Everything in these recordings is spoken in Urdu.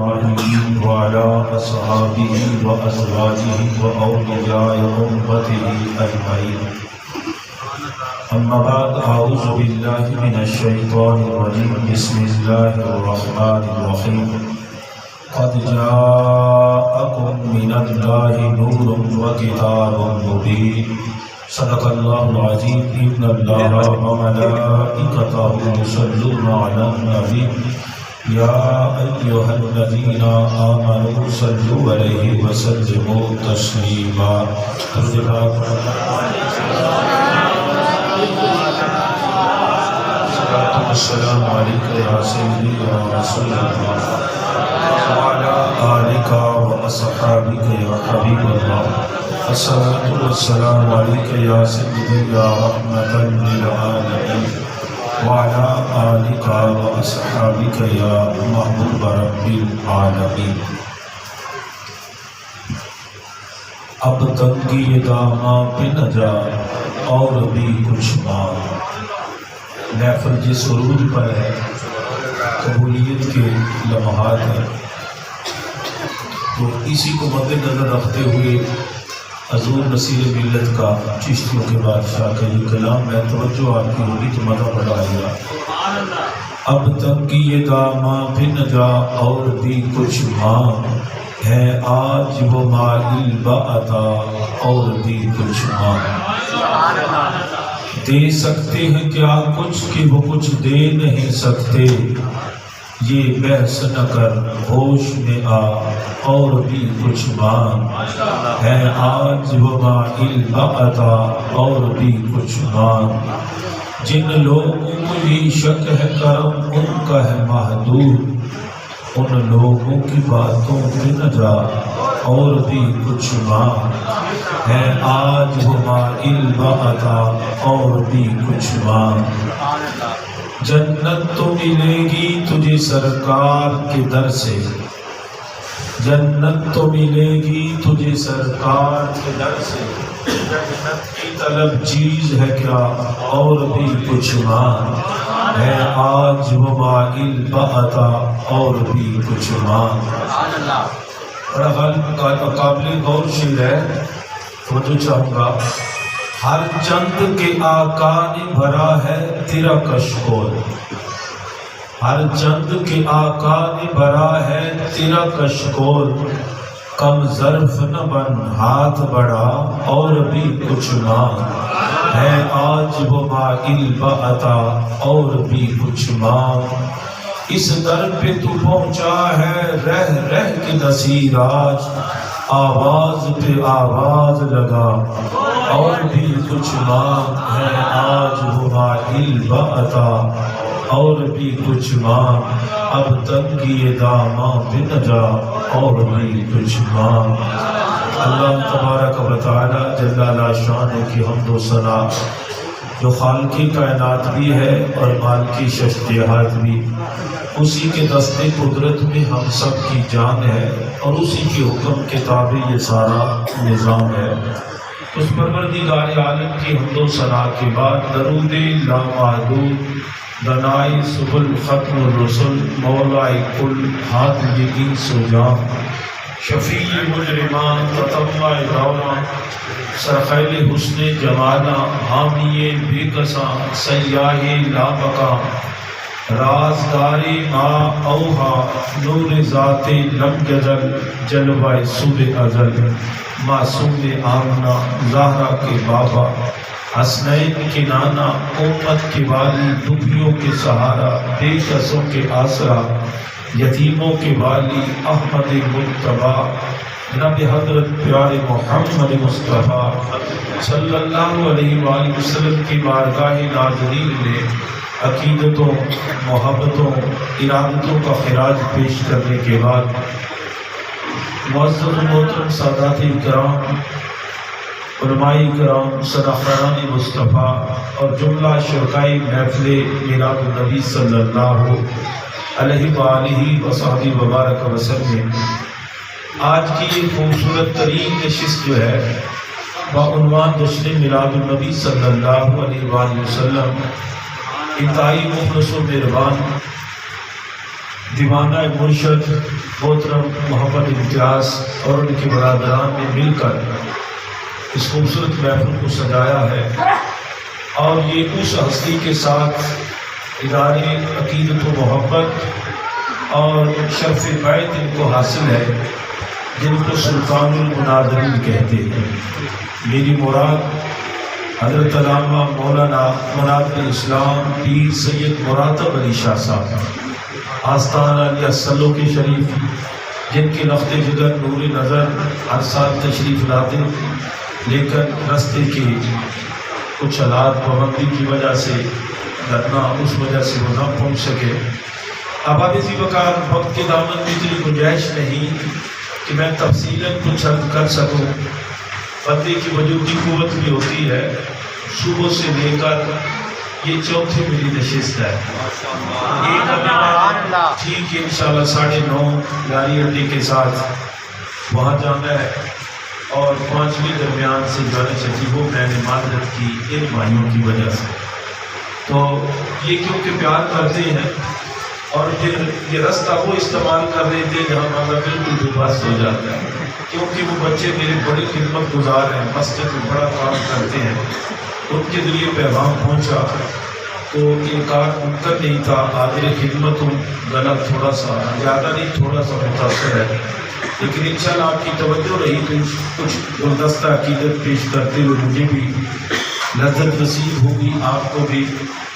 الله وعلى أصحابه وأزواجه وأولياء أمته أجمعين. أما بعد، أعوذ بالله من الشيطان الرجيم. بسم الله الرحمن الرحيم. قد جاءكم من الله نور وكتاب مبين. صدق الله العظيم. إن الله وملائكته يصلون على النبي يا أيها الذين آمنوا صلوا عليه وسلموا تسليما. السلام عليك يا سيدي يا رسول الله وعلى آلك وأصحابك يا حبيب الله. الصلاة والسلام عليك يا سيدي يا رحمة للعالمين وعلى آلك وأصحابك يا محبوب رب العالمين. اب تنگی داماں پہ نہ جا اور بھی کچھ مانگ. محفل جس عروج پر ہے قبولیت کے لمحات ہیں، تو اسی کو مد نظر رکھتے ہوئے حضور نصیر ملت کا چشتیوں کے بادشاہ کا یہ کلام ہے. توجہ آپ کی ہوگی تو مدہ بڑھائے گا. اب تک کی یہ داماں پہ نہ جا اور بھی کچھ مانگ ہے، آج وہ مائل بعطا اور بھی کچھ مانگ. دے سکتے ہیں کیا کچھ کہ وہ کچھ دے نہیں سکتے، یہ بحث نہ کر ہوش میں آ اور بھی کچھ مانگ ہے، آج وہ مائل بعطا اور بھی کچھ مانگ. جن لوگوں کو یہ شک ہے کرم ان کا ہے محدود، ان لوگوں کی باتوں پہ نہ جا اور بھی کچھ مانگ ہے، آج وہ مائل بعطا اور بھی کچھ مانگ. جنت تو ملے گی تجھے سرکار کے در سے، جنت تو ملے گی تجھے سرکار کے در سے، جنت کی طلب چیز ہے کیا اور بھی کچھ مانگ ہے، آج وہ مائل بعطا اور بھی کچھ مانگ. بڑا قابل غور شعر ہے، توجہ چاہوں گا. ہر چند کے آقا نے بھرا ہے تیرا کشکول، ہر چند کے آقا نے بھرا ہے تیرا کشکول، کم ظرف نہ بن ہاتھ بڑھا اور بھی کچھ مانگ ہے، آج وہ مائل بعطا اور بھی کچھ مانگ. اس در پہ تو پہنچا ہے رہ رہ کے نصیر، آج آواز پہ آواز لگا اور بھی کچھ مانگ ہے، آج وہ مائل بعطا اور بھی کچھ مانگ. اب تک یہ داماں پہ نہ جا اور بھی کچھ مانگ. اللہ تبارک و تعالی جل شانہ کی حمد و ثنا، جو خالقی کائنات بھی ہے اور مالکی ششتہات بھی، اسی کے دست قدرت میں ہم سب کی جان ہے اور اسی کے حکم کے تابع یہ سارا نظام ہے. اس پروردگار عالم کی حمد و ثنا کے بعد درود لامحدود دنائی سبل ختم الرسل مولائی کل حاتم انس و جان شفیع مجرمان تطمع دوران سرخیل حسن جمالا حامی بے کساں سیاہ لابقا رازدار ما اوہا نور ذات لم یزل جلوہ صبح ازل معصوم آمنہ زہرا کے بابا حسنین کے نانا امت کے والی دکھیوں کے سہارا بے کسوں کے آسرا یتیموں کے والی احمد مجتبیٰ جناب حضرت پیارے محمد مصطفیٰ صلی اللہ علیہ وآلہ وسلم کی بارگاہ ناظرین میں عقیدتوں محبتوں ارادتوں کا خراج پیش کرنے کے بعد معزز محترم سادات کرام علماء کرام صداقتان مصطفیٰ اور جملہ شرکائی محفل میلاد النبی صلی اللہ علیہ وآلہ وصحبہ وبارک وسلم، آج کی یہ خوبصورت ترین نشست جو ہے بعنوان جشن میلاد النبی صلی اللہ علیہ وآلہ وسلم، انتہائی مخلص و مہربان دیوانہ مرشد محترم محمد امتیاز اور ان کے برادران نے مل کر اس خوبصورت محفل کو سجایا ہے، اور یہ اس ہستی کے ساتھ ادارے عقیدت و محبت اور شرف بیت ان کو حاصل ہے، جن کو سلطان المناظرین کہتے ہیں۔ میری مراد حضرت علامہ مولانا مناظر اسلام پیر سید مراتب علی شاہ صاحب آستان علیہ صلو کے شریف، جن کے نقطۂ جگر نور نظر ہر سال تشریف لاتے، لیکن راستے کی کچھ حالات پابندی کی وجہ سے گھٹنا اس وجہ سے وہ نہ پہنچ سکے۔ آباد ذی وقار وقت کے دامن میں اتنی گنجائش نہیں کہ میں تفصیلاً کچھ عرض کر سکوں۔ بندے کی وجودی قوت بھی ہوتی ہے، صبح سے لے کر یہ چوتھی میری نشست ہے۔ ایک ٹھیک ہے انشاءاللہ 9:30 گاڑی اڈے کے ساتھ وہاں جانا ہے، اور 5ویں درمیان سے جانا چاہیے، وہ میں نے معذرت کی ان بھائیوں کی وجہ سے۔ تو یہ کیونکہ پیار کرتے ہیں، اور پھر یہ راستہ وہ استعمال کر رہے تھے جہاں ہمارا بالکل بس ہو جاتا ہے، کیونکہ وہ بچے میرے بڑے خدمت گزار ہیں، مسجد میں بڑا کام کرتے ہیں، ان کے ذریعے پیغام پہنچا تو انکار ممکن نہیں تھا۔ حاضر خدمت غلط تھوڑا سا زیادہ نہیں، تھوڑا سا متاثر ہے، لیکن انشاءاللہ آپ کی توجہ رہی تو کچھ گلدستہ عقیدت پیش کرتے ہوئے مجھے بھی لذت نصیب ہوگی، آپ کو بھی۔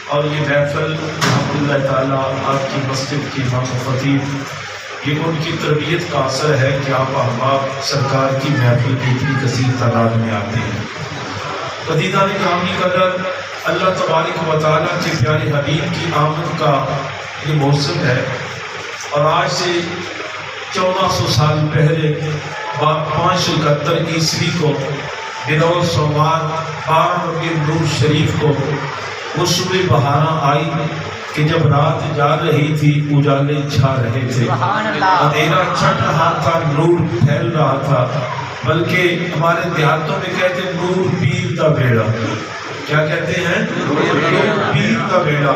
اور یہ محفل الحمدللہ تعالیٰ آپ کی مسجد کی امام و خطیب، یہ ان کی تربیت کا اثر ہے کہ آپ احباب سرکار کی محفل کی اتنی کثیر تعداد میں آتے ہیں۔ عزیزان گرامی قدر، اللہ تبارک و تعالیٰ کے پیارے حبیب کی آمد کا یہ موسم ہے، اور آج سے 1400 سال پہلے 571 عیسوی کو بروز سوموار 12 ربیع الاول شریف کو وہ صبح بہاراں آئی کہ جب رات جا رہی تھی اجالے چھا رہے تھے، اندھیرا چھٹ رہا تھا، نور پھیل رہا تھا، بلکہ ہمارے دیہاتوں میں کہتے ہیں نور پیر کا بیڑا۔ کیا کہتے ہیں؟ نور پیر کا بیڑا۔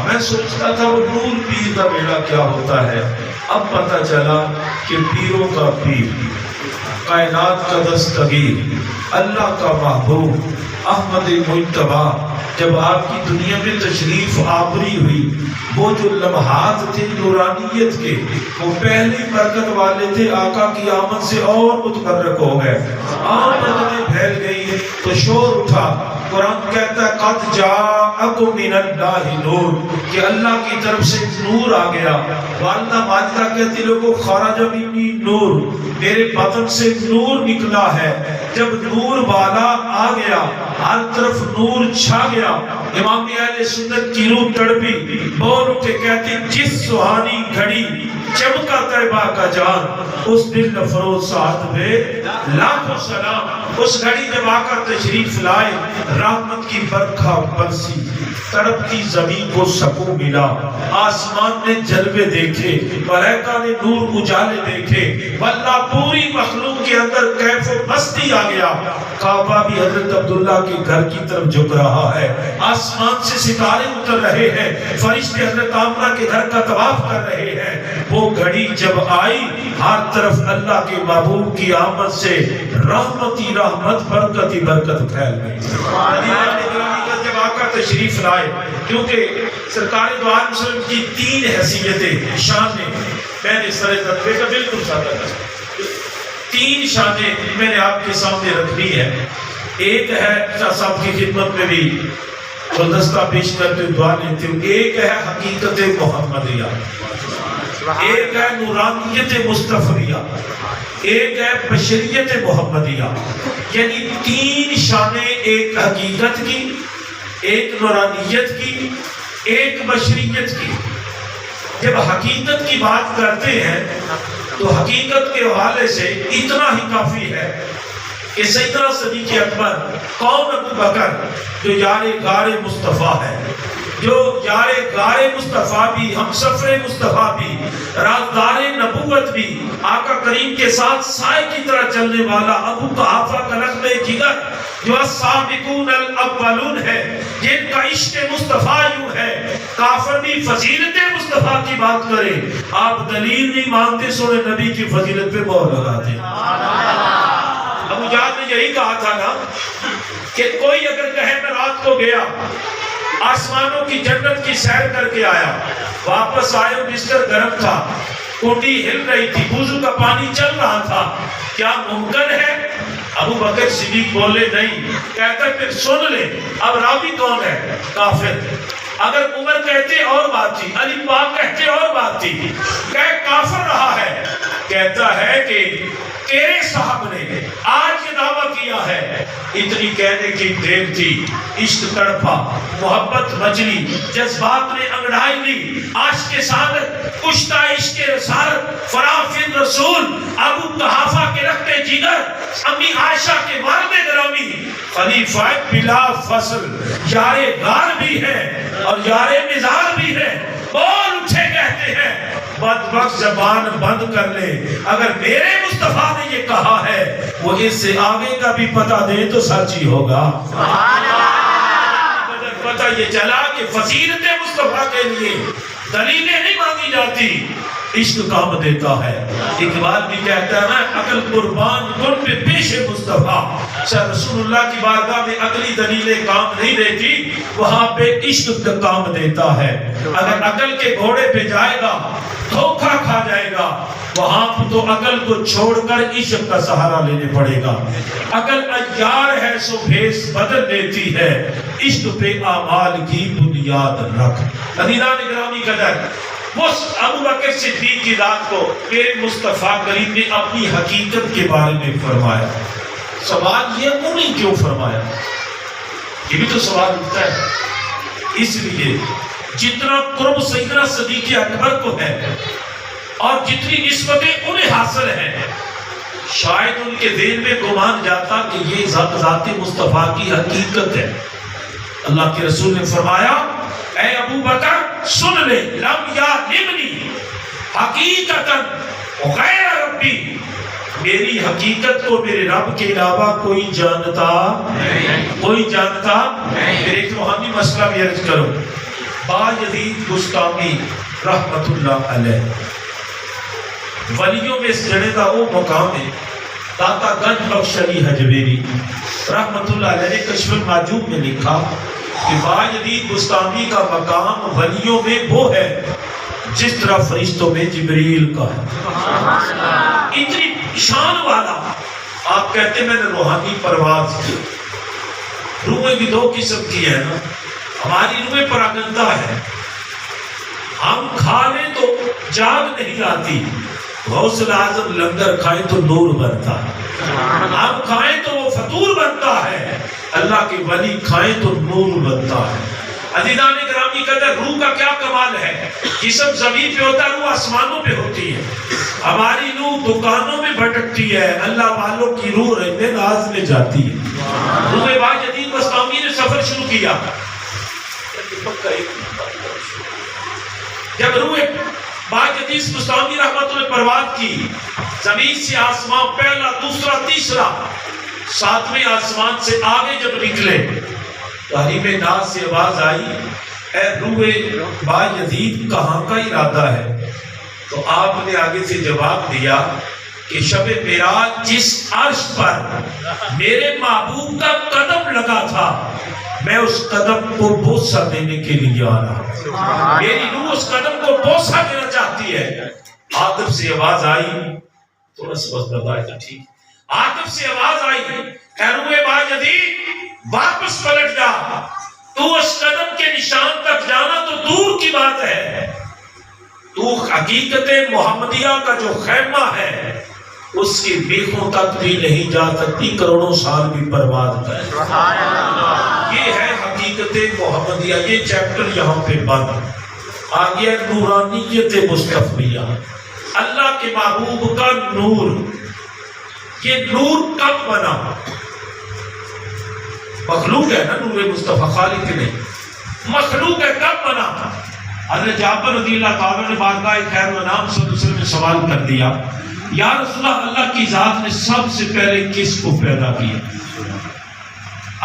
میں سوچتا تھا وہ نور پیر کا بیڑا کیا ہوتا ہے، اب پتہ چلا کہ پیروں کا پیر، کائنات کا دستگیر، اللہ کا محبوب احمد مجتبیٰ جب آپ کی دنیا میں تشریف آوری ہوئی، وہ جو لمحات تھے نورانیت کے، وہ پہلی برکت والے تھے، آقا کی آمد سے اور متبرک ہو گئے، آمدیں پھیل گئی تو شور اٹھا۔ قرآن کہتا ہے قد جاءکم من اللہ نور، کہ اللہ کی طرف سے نور آ گیا۔ والدہ ماجدہ کہتی لوگوں خرج منی نور، میرے بطن سے نور نکلا ہے۔ جب نور والا آ گیا، ہر طرف نور چھا گیا، امام اہل سنت کی روح تڑپی، بول اٹھے کہتی جس سہانی گھڑی چمکا طیبہ کا جان، اس دل افروز ساعت میں لاکھوں سلام۔ اس گھڑی جب آقا تشریف لائے، رحمت کی برکھا برسی، تڑپتی زمین کو سکون ملا، آسمان نے جلوے دیکھے، ملائکہ نے نور اجالے دیکھے، واللہ پوری مخلوق کے اندر کیف و مستی آ گیا۔ کعبہ بھی حضرت عبداللہ کے گھر کی طرف جھک رہا ہے، آسمان سے ستارے اتر رہے ہیں، فرشتے حضرت آمنہ کے گھر کا طواف کر رہے ہیں۔ وہ گھڑی جب آئی، ہر طرف اللہ کے محبوب کی آمد سے رحمت ہی رحمت، برکت ہی برکت پھیل گئی۔ جب آقا تشریف لائے، کیونکہ سرکار دو عالم وسلم کی 3 حیثیتیں، شانیں میں نے سر تطبیع کا بالکل سادہ کر 3 شانیں میں نے آپ کے سامنے رکھنی ہے۔ ایک ہے شاہ صاحب کی خدمت میں بھی گلدستہ پیش کرتے دعا لیتے ہوں، ایک ہے حقیقت محمدیہ، ایک ہے نورانیت مصطفیہ، ایک ہے بشریت محمدیہ، یعنی 3 شانیں، ایک حقیقت کی، ایک نورانیت کی، ایک بشریت کی۔ جب حقیقت کی بات کرتے ہیں تو حقیقت کے حوالے سے اتنا ہی کافی ہے کہ سیدنا صدیق اکبر کون ابو بکر جو یار غار مصطفیٰ ہے، جو یار غار مصطفیٰ بھی، ہم سفر مصطفیٰ بھی، رازدار نبوت بھی، آقا کریم کے ساتھ سائے کی طرح چلنے والا ابو قحافہ کا لقب جگر، جو السابقون الاولون ہے، جن کا عشق مصطفیٰ یوں ہے، کافر بھی فضیلت مصطفیٰ مصطفیٰ کی بات کریں آپ دلیل نہیں مانتے، سونے نبی کی فضیلت پہ مہر لگاتے۔ ابو جہل نے یہی کہا تھا نا کہ کوئی اگر کہے میں رات کو گیا آسمانوں کی جنت کی سیر کر کے آیا، واپس آئے بستر گرم تھا، کوٹی ہل رہی تھی، وضو کا پانی چل رہا تھا، کیا ممکن ہے؟ ابو بکر صدیق بولے نہیں، کہتا پھر سن لے اب راوی کون ہے؟ کافر۔ اگر عمر کہتے اور بات تھی، علی پاک کہتے اور بات تھی، کہ کافر رہا ہے۔ کہتا ہے کہ تیرے صاحب نے آج یہ دعویٰ کیا ہے، اتنی کہنے کی دیر تھی، عشق تڑپا، محبت مچلی، جذبات نے انگڑائی لی، عاشق کے ساتھ کشتہ عشق رسالت، فرافن رسول، ابو قحافہ کے رکھتے جگر، امی عائشہ کے والد گرامی، خلیفہ بلا فصل، یار غار بھی ہے اور یار مزار بھی ہے۔ بول اٹھے کہتے ہیں بدبخت زبان بند کر لے، اگر میرے مصطفیٰ نے یہ کہا ہے وہ اس سے آگے کا بھی پتہ دے تو سچ ہی ہوگا۔ پتہ یہ چلا کہ فضیلت مصطفیٰ کے لیے دلیلیں نہیں مانگی جاتی، عشق کام دیتا ہے۔ اقبال بھی کہتا ہے نا عقل قربان کن پہ پیش مصطفیٰ، رسول اللہ کی بارگاہ میں عقلی دلیلیں کام نہیں دیتی، وہاں پہ عشق کام دیتا ہے۔ اگر عقل کے گھوڑے پہ جائے گا دھوکہ کھا جائے گا، وہاں تو عقل کو چھوڑ کر عشق کا سہارا لینے پڑے گا۔ عقل عیار ہے سو بھیس بدل دیتی ہے، عشق پہ اعمال کی بنیاد رکھ۔ عزیزان گرامی قدر، اس ابو بکر صدیق کی ذات کو میرے مصطفیٰ کریم نے اپنی حقیقت کے بارے میں فرمایا۔ سوال یہ انہیں کیوں فرمایا؟ یہ بھی تو سوال اٹھتا ہے۔ اس لیے جتنا قرب سیدنا صدیق اکبر کو ہے اور جتنی نسبتیں انہیں حاصل ہیں، شاید ان کے ذہن میں گمان جاتا کہ یہ ذات مصطفیٰ کی حقیقت ہے۔ اللہ کے رسول نے فرمایا اے ابو بکر سن لے، لم یعلمنی حقیقتاً غیر ربی، میری حقیقت کو میرے رب کے علاوہ کوئی جانتا کوئی جانتا میرے ایک روحانی مسئلہ بھی عرض کرو۔ بایزید بسطامی رحمت اللہ علیہ ولیوں میں اس جڑے کا وہ مقام ہے، داتا گنج بخش علی حجویری رحمت اللہ علیہ نے کشف المعجوب میں لکھا کہ بایزید بسطامی کا مقام ولیوں میں وہ ہے جس طرح فرشتوں میں جبریل کا ہے، اتنی شان والا۔ آپ کہتے ہیں میں نے روحانی پرواز کی، روحیں بھی دو قسم کی ہے نا، ہماری روحیں پراگندہ ہے، ہم کھا لیں تو جاگ نہیں آتی، غوث اعظم لنگر کھائیں تو نور بنتا ہے، ہم کھائیں تو وہ فطور بنتا ہے، اللہ کے ولی کھائیں تو نور بنتا ہے۔ عزیزان گرامی قدر، روح کا کیا کمال ہے؟ جسم زمین پہ ہوتا ہے، روح آسمانوں پہ ہوتی ہے۔ ہماری روح دکانوں میں بھٹکتی ہے، اللہ والوں کی روح رنگ ناز میں جاتی ہے۔ روح بایزید بسطامی نے سفر شروع کیا، جب روح بایزید بسطامی رحمت نے پرواز کی، زمین سے آسمان پہلا دوسرا تیسرا، ساتویں آسمان سے آگے جب نکلے تو حریم ناز سے آواز آئی اے روح بایزید کہاں کا ارادہ ہے؟ تو آپ نے آگے سے جواب دیا کہ شب معراج جس عرش پر میرے محبوب کا قدم لگا تھا، میں اس قدم کو بوسہ دینے کے لیے آ رہا ہوں، میری روح اس قدم کو بوسہ دینا چاہتی ہے۔ آدم سے آواز آئی، تھوڑا سا بس دبائے تو ٹھیک، آدم سے آواز آئی اے روح بایزید واپس پلٹ جا، تو اس قدم کے نشان تک جانا تو دور کی بات ہے، تو حقیقت محمدیہ کا جو خیمہ ہے اس کی بیخوں تک بھی نہیں جا سکتی، کروڑوں سال بھی برباد کرے۔ یہ ہے حقیقت محمدیہ۔ یہ چیپٹر یہاں پہ بند آ گیا، نورانیت مصطفیہ، اللہ کے محبوب کا نور۔ یہ نور کب بنا؟ مخلوق ہے نا نور مصطفیٰ، خالق نہیں، مخلوق ہے، کب بنا؟ حضرت جابر رضی اللہ تعالیٰ نے بارگاہ خیر الانام صلی اللہ علیہ وسلم نے سوال کر دیا یا رسول اللہ، اللہ کی ذات نے سب سے پہلے کس کو پیدا کیا؟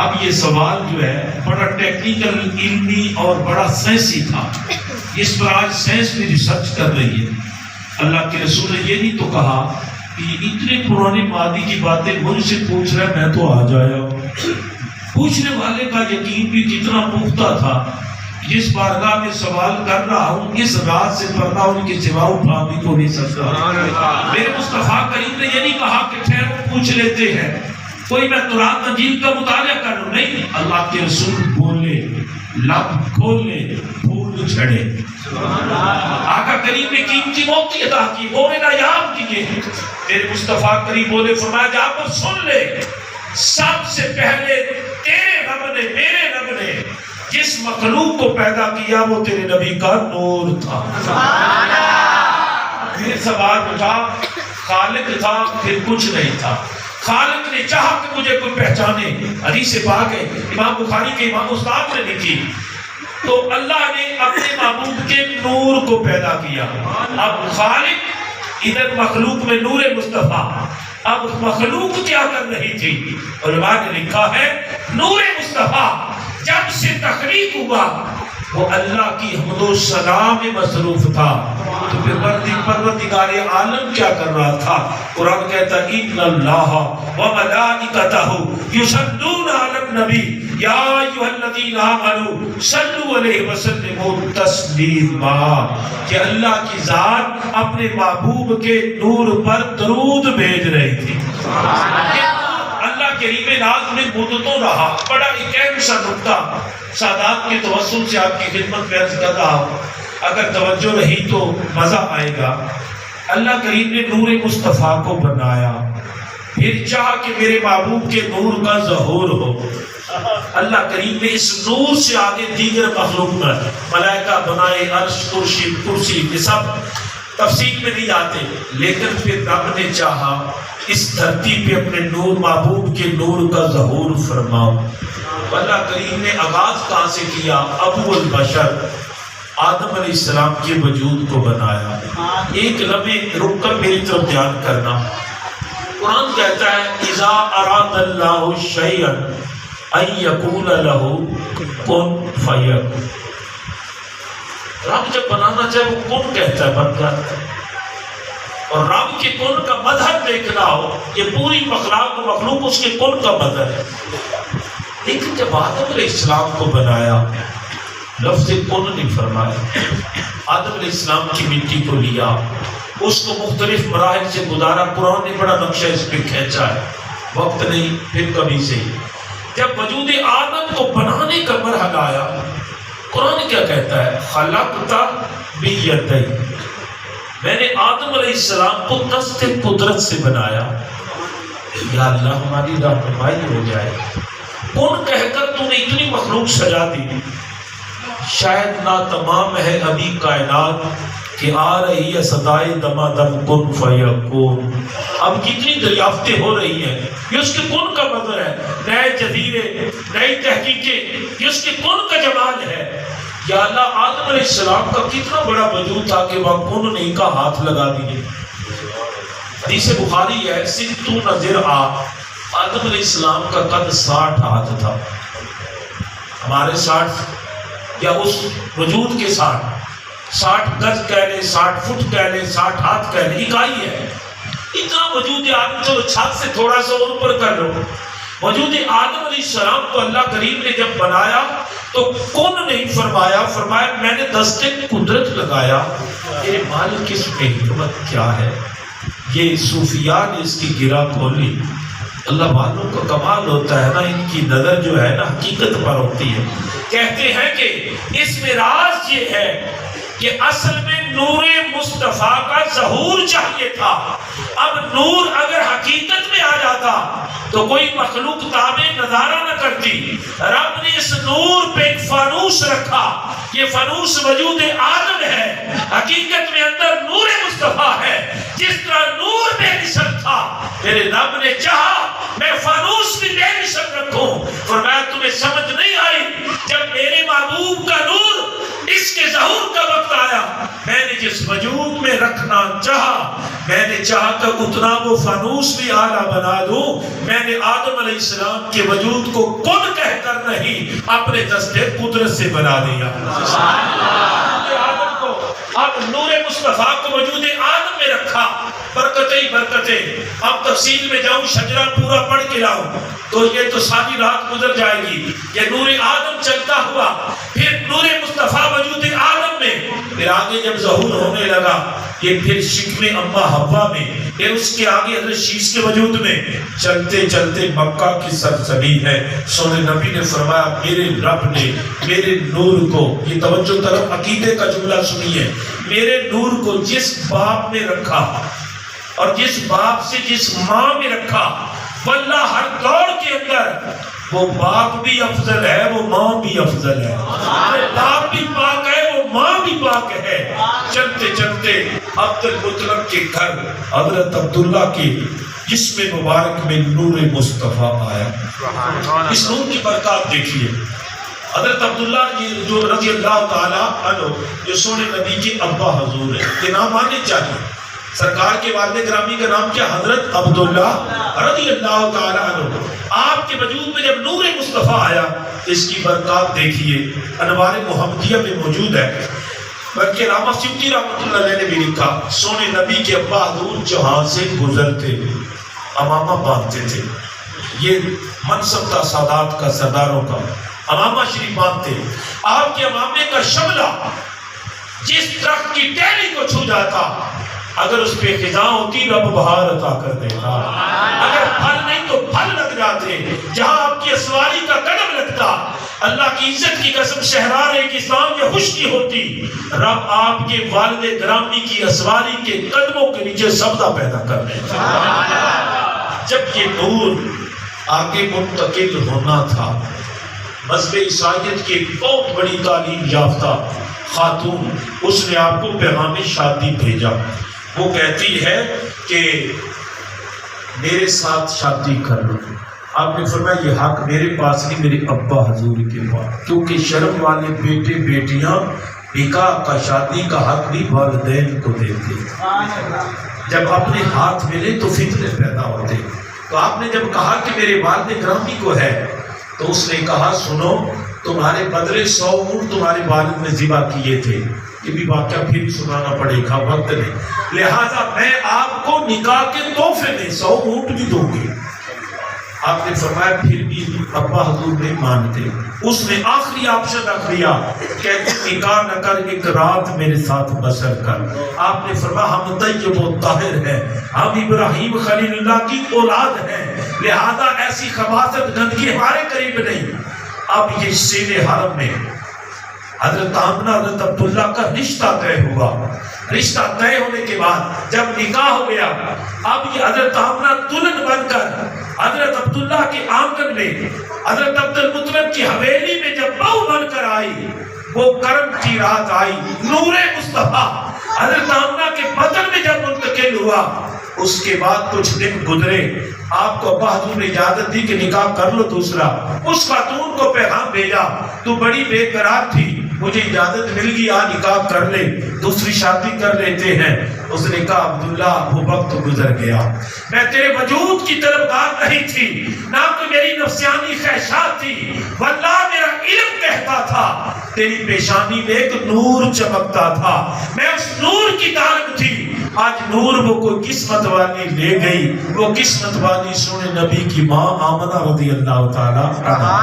اب یہ سوال جو ہے بڑا ٹیکنیکل، علمی اور بڑا سائنسی تھا۔ اس پر آج سائنس بھی ریسرچ کر رہی ہے. اللہ کے رسول نے یہ نہیں تو کہا کہ اتنے پرانے ماضی کی باتیں مجھ سے پوچھ رہا ہے، میں تو آ جایا. پوچھنے والے کا یقین بھی کتنا پختہ تھا. جس بارگاہ میں سوال کر رہا ہوں اس رات سے پردہ ان کے سوا اٹھا بھی کو نہیں سکتا. میرے مصطفیٰ کریم نے یہ نہیں کہا کہ ٹھہرو پوچھ لیتے ہیں، کوئی میں قرآن انجیل کا مطالعہ کر رہا ہوں. نہیں، اللہ کے رسول بولے، لب کھولے، پھول جھڑے. آقا کریم نے قیمتی موقع ادا کی، وہ میرا یاد کیے. میرے مصطفیٰ کریم بولے، فرمایا جا پر سن لے، سب سے پہلے تیرے رب نے، میرے رب نے جس مخلوق کو پیدا کیا وہ تیرے نبی کا نور تھا. پھر سوال اٹھا، خالق تھا پھر کچھ نہیں تھا. خالق نے چاہا کہ مجھے کوئی پہچانے. حدیث پاک ہے امام بخاری کے امام استاد نے لکھی، تو اللہ نے اپنے محبوب کے نور کو پیدا کیا. اب خالق ادھر مخلوق میں نور مصطفیٰ. اب مخلوق کیا کر رہی تھی؟ علماء نے لکھا ہے نور مصطفیٰ جب سے تخلیق ہوا وہ اللہ کی حمد و ثنا میں مصروف تھا. تو پھر پروردگار عالم کیا کر رہا تھا؟ قرآن کہتا ہے ان اللہ وملائکتہ یصلون علی النبی یا ایھا الذین آمنوا صلوا علیہ وسلموا تسلیما. کہ اللہ کی ذات اپنے محبوب کے نور پر درود بھیج رہی تھی. اللہ کریم ناز میں مدتوں رہا. بڑا ایک اہم سا نکتہ سادات کے توسل سے آپ کی خدمت میں عرض کر رہا ہوں، اگر توجہ رہی تو مزہ آئے گا. اللہ کریم نے نور مصطفیٰ کو بنایا، پھر چاہا کہ میرے محبوب کے نور کا ظہور ہو. اللہ کریم نے اس نور سے آگے دیگر مخلوق میں ملائکہ بنائے، عرش، کرسی، یہ سب تفصیل میں نہیں آتے. لیکن پھر رب نے چاہا اس دھرتی پہ اپنے نور، محبوب کے نور کا ظہور فرماؤ. اللہ کریم نے آغاز کہاں سے کیا؟ ابو البشر آدم علیہ السلام کے وجود کو بنایا. ایک لمحے رک کر میری طرف دھیان کرنا. قرآن کہتا ہے اذا اراد اللہ شیئا ان یقول لہ کن فیکون. رب جب بنانا چاہے وہ کن کہتا ہے، بن جاتا ہے. اور رب کے کن کا مظہر دیکھنا ہو، یہ پوری مخلوق اس کے کن کا مظہر ہے. لیکن جب آدم علیہ السلام کو بنایا لفظ کن نہیں فرمایا. آدم علیہ السلام کی مٹی کو لیا، اس کو مختلف مراحل سے گزارا. قرآن نے بڑا نقشہ اس پہ کھینچا ہے، وقت نہیں پھر کبھی سے. جب وجود آدم کو بنانے کا مرحلہ آیا، قرآن کیا کہتا ہے؟ خلقت بیدی، میں نے آدم علیہ السلام کو دست قدرت سے بنایا. یا اللہ ہماری رہنمائی ہو جائے. کن کہہ کر تو نے اتنی مخلوق سجا دی. شاید نا تمام ہے ابھی کائنات کہ آ رہی ہے صدائے دمادم کن فیکون. اب کتنی دریافتیں ہو رہی ہیں، یہ اس کے کن کا مظہر ہے. نئے جزیرے، نئی تحقیقیں، یہ اس کے کن کا جمال ہے. یا اللہ آدم علیہ السلام کا کتنا بڑا وجود تھا کہ وہاں کن نہیں کا ہاتھ لگا دیے. حدیث بخاری ہے 60 ذراع. آدم علیہ السلام کا قد 60 ہاتھ تھا. ہمارے 60 یا اس وجود کے 60 گز کہہ لیں، 60 فٹ کہہ لیں، 60 ہاتھ کہہ لیں، اکائی ہے. اتنا وجود آدم، چلو چھت سے تھوڑا سا اور اوپر کر لو. وجود آدم علیہ السلام کو اللہ کریم نے جب بنایا تو کن نہیں فرمایا، فرمایا میں نے دست قدرت لگایا. میرے مالک اس میں حکمت کیا ہے؟ یہ صوفیاء نے اس کی گرہ کھولی. اللہ والوں کا کمال ہوتا ہے نا، ان کی نظر جو ہے نا حقیقت پر ہوتی ہے. کہتے ہیں کہ اس میں راز یہ ہے کہ اصل میں نور مصطفیٰ کا ظہور چاہیے تھا. اب نور اگر حقیقت میں آ جاتا تو کوئی مخلوق تابع نظارہ نہ کرتی. رب نے اس نور پہ ایک فانوس رکھا. یہ فانوس وجود آدم ہے، حقیقت میں اندر نور مصطفیٰ ہے. جس طرح نور بے نسل تھا، میرے رب نے چاہا میں فانوس بھی بے نسل رکھوں. فرمایا تمہیں سمجھ نہیں آئی، جب میرے محبوب کا نور اس کے ظہور کا وقت آیا، میں نے جس وجود میں رکھنا چاہا، میں نے چاہا کہ اتنا وہ فانوس بھی اعلیٰ بنا دوں. میں نے آدم علیہ السلام کے وجود کو کن کہہ کر نہیں، اپنے دست قدرت سے بنا دیا. اب نور مصطفیٰ کو وجود آدم میں رکھا، برکتیں ہی برکتیں. اب تفصیل میں جاؤں، شجرہ پورا پڑھ کے لاؤں تو یہ تو ساری رات گزر جائے گی. یہ نور آدم چلتا ہوا، پھر نور مصطفیٰ وجود آدم میں، پھر آگے جب ظہور ہونے لگا یہ پھر شکم اما حوا میں، پھر اس کے آگے حضرت شیش کے وجود میں. چلتے چلتے مکہ کی سرزمین ہے. سونے نبی نے فرمایا میرے رب نے میرے نور کو، یہ توجہ طرف عقیدے کا جملہ سنیے، میرے نور کو جس باپ میں رکھا اور جس باپ سے جس ماں میں رکھا، واللہ ہر دور کے اندر وہ باپ بھی افضل ہے، وہ ماں بھی افضل ہے. وہ باپ بھی پاک ہے، وہ ماں بھی پاک ہے. چلتے چلتے عبد المطلب کے گھر حضرت عبداللہ کے جسم مبارک میں نور مصطفیٰ آیا. اس نور کی برکات دیکھیے. حضرت عبداللہ جو رضی اللہ تعالیٰ عنہ، جو سونے نبی کے ابا حضور ہے، یہ نام آنے چاہیے. سرکار کے والد گرامی کا نام کیا؟ حضرت عبداللہ رضی اللہ تعالیٰ عنہ. آپ کے وجود میں جب نور مصطفیٰ آیا، اس کی برکات دیکھیے. انوار محمدیہ میں موجود ہے، بلکہ علامہ سیوطی رحمۃ اللہ علیہ نے بھی لکھا، سونے نبی کے ابا حضور جہاں سے گزرتے امامہ باندھتے تھے. یہ منصب تھا سادات کا، سرداروں کا، امامہ شریف باندھتے. آپ کے امامے کا شملہ جس درخت کی ٹہنی کو چھو جاتا، اگر اس پہ خزاں ہوتی رب بہار عطا کر دیتا، اگر پھل نہیں تو پھل لگ جاتے. جہاں آپ کی اسواری کا قدم لگتا، اللہ کی عزت کی قسم شہرار ایک اسلام یہ خشکی ہوتی، رب آپ کے والد گرامی کی اسواری کے قدموں کے نیچے سبزہ پیدا کر دیتا. جب یہ نور آگے منتقل ہونا تھا، مذہب عیسائیت کی ایک بہت بڑی تعلیم یافتہ خاتون، اس نے آپ کو پیغام شادی بھیجا. وہ کہتی ہے کہ میرے ساتھ شادی کر لو. آپ نے فرمایا یہ حق میرے پاس نہیں، میرے ابا حضور کے پاس، کیونکہ شرم والے بیٹے بیٹیاں نکاح کا، شادی کا حق بھی والدین کو دیتے. جب اپنے ہاتھ ملے تو فتنے پیدا ہوتے. تو آپ نے جب کہا کہ میرے والد گرامی کو ہے، تو اس نے کہا سنو، تمہارے بدلے 100 اونٹ تمہارے والد نے ذبح کیے تھے. یہ بھی واقعہ پھر سنانا پڑے گا، وقت نہیں، لہٰذا میں آپ کو نکاح کے تحفے میں 100 اونٹ بھی دوں گی. آپ نے فرمایا پھر بھی ابا حضور نہیں مانتے. اس نے آخری آپشن رکھ لیا، کہتے نکاح نہ کر ایک رات میرے ساتھ بسر کر. آپ نے فرمایا ہم طیب و طاہر ہیں، ہم ابراہیم خلیل اللہ کی اولاد ہیں، لہذا ایسی خباثت گندگی ہمارے قریب نہیں. اب یہ سینے حرم میں حضرت آمنہ حضرت عبداللہ کا رشتہ طے ہوا. رشتہ طے ہونے کے بعد جب نکاح ہو گیا، اب یہ حضرت آمنہ دلہن بن کر حضرت عبداللہ کے آنگن میں، حضرت عبد المطلب کی حویلی میں جب بہو بن کر آئی، وہ کرم کی رات آئی. نور مصطفیٰ حضرت آمنہ کے بدن میں جب منتقل ہوا، اس کے بعد کچھ دن گزرے، آپ کو ابا حضور نے اجازت دی کہ نکاح کر لو دوسرا. اس خاتون کو پیغام بھیجا، تو بڑی بے قرار تھی، مجھے اجازت مل گئی، آ نکاح کر لے، دوسری شادی کر لیتے ہیں. اس نے کہا عبداللہ وہ وقت گزر گیا، میں تیرے وجود کی طلبگار نہیں تھی، نہ تو میری نفسیانی خواہشات تھی، واللہ میرا علم کہتا تھا تیری پیشانی میں ایک نور چمکتا تھا، میں اس نور کی طالب تھی. آج نور وہ کوئی قسمت والی لے گئی، وہ قسمت والی سونے نبی کی ماں آمنہ رضی اللہ تعالیٰ عنہا.